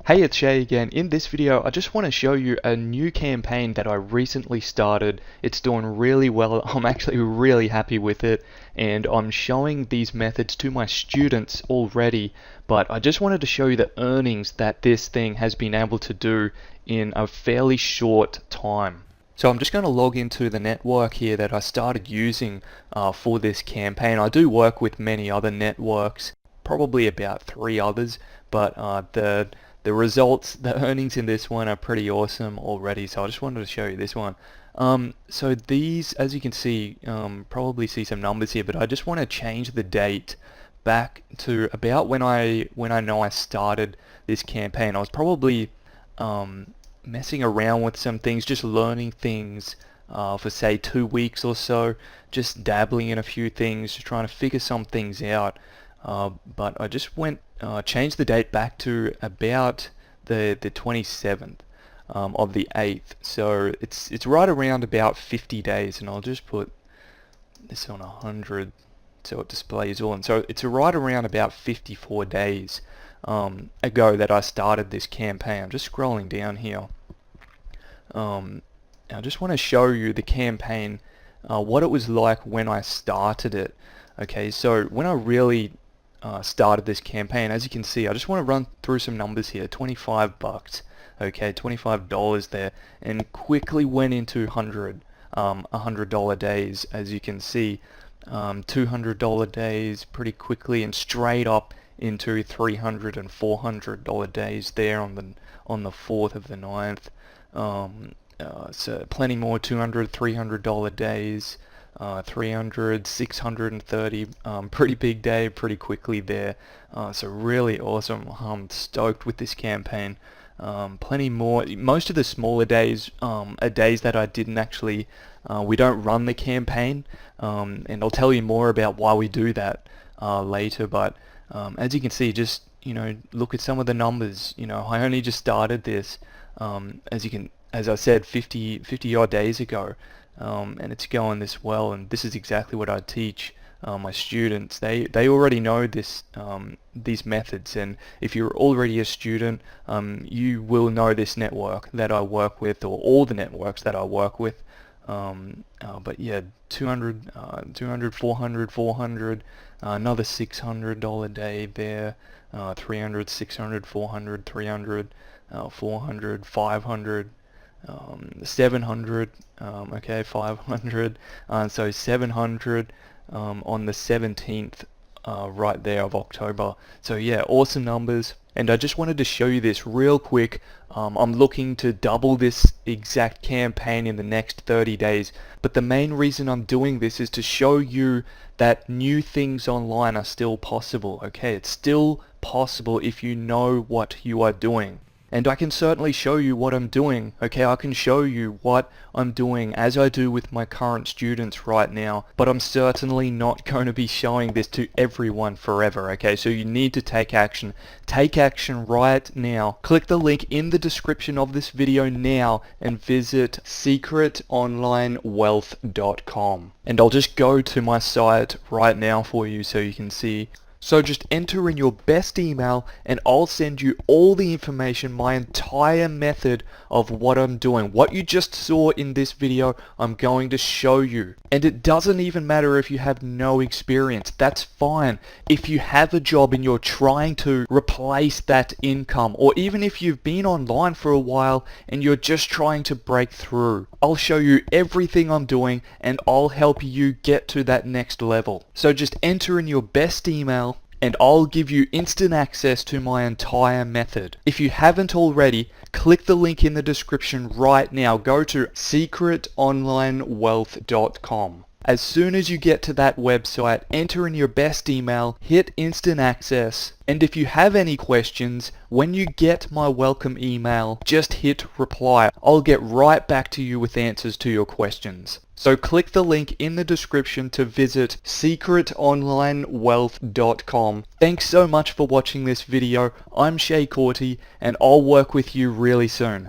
Hey, it's Shay again. In this video, I just want to show you a new campaign that I recently started. It's doing really well. I'm actually really happy with it, and I'm showing these methods to my students already, but I just wanted to show you the earnings that this thing has been able to do in a fairly short time. So I'm just going to log into the network here that I started using for this campaign. I do work with many other networks, probably about 3 others, but the results, the earnings in this one are pretty awesome already, so I just wanted to show you this one. So these, as you can see, probably see some numbers here, but I just want to change the date back to about when I know I started this campaign. I was probably messing around with some things, just learning things for say 2 weeks or so, just dabbling in a few things, just trying to figure some things out. But I just changed the date back to about the 27th of the 8th. So it's right around about 50 days, and I'll just put this on 100 so it displays all. And so it's right around about 54 days ago that I started this campaign. I'm just scrolling down here. I just want to show you the campaign, what it was like when I started it. Okay, so when I really started this campaign, as you can see, I just want to run through some numbers here. 25 bucks, okay, $25 there, and quickly went into $100 days, as you can see. $200 days pretty quickly, and straight up into $300 and $400 days there on the 4th of the 9th. So plenty more $200, $300 days. 300, 630, pretty big day, pretty quickly there. So really awesome. I'm stoked with this campaign. Plenty more. Most of the smaller days are days that I didn't actually, we don't run the campaign, and I'll tell you more about why we do that later. But as you can see, just look at some of the numbers. I only just started this, as I said, 50 odd days ago. And it's going this well, and this is exactly what I teach my students. They already know these methods, and if you're already a student, you will know this network that I work with, or all the networks that I work with. But yeah, 200, 400, 400, another $600 day there, 300, 600, 400, 300, 400, 500. 700, okay, 500, so 700 on the 17th right there of October. So yeah, awesome numbers, and I just wanted to show you this real quick. I'm looking to double this exact campaign in the next 30 days, but the main reason I'm doing this is to show you that new things online are still possible. Okay, it's still possible if you know what you are doing. And I can certainly show you what I'm doing, okay? I can show you what I'm doing as I do with my current students right now, but I'm certainly not going to be showing this to everyone forever, okay? So you need to take action. Take action right now. Click the link in the description of this video now and visit secretonlinewealth.com. And I'll just go to my site right now for you so you can see. So just enter in your best email, and I'll send you all the information, my entire method of what I'm doing. What you just saw in this video, I'm going to show you. And it doesn't even matter if you have no experience. That's fine. If you have a job and you're trying to replace that income, or even if you've been online for a while and you're just trying to break through, I'll show you everything I'm doing, and I'll help you get to that next level. So just enter in your best email, and I'll give you instant access to my entire method. If you haven't already, click the link in the description right now. Go to secretonlinewealth.com. As soon as you get to that website, enter in your best email, hit instant access, and if you have any questions, when you get my welcome email, just hit reply. I'll get right back to you with answers to your questions. So click the link in the description to visit secretonlinewealth.com. Thanks so much for watching this video. I'm Shay Corty, and I'll work with you really soon.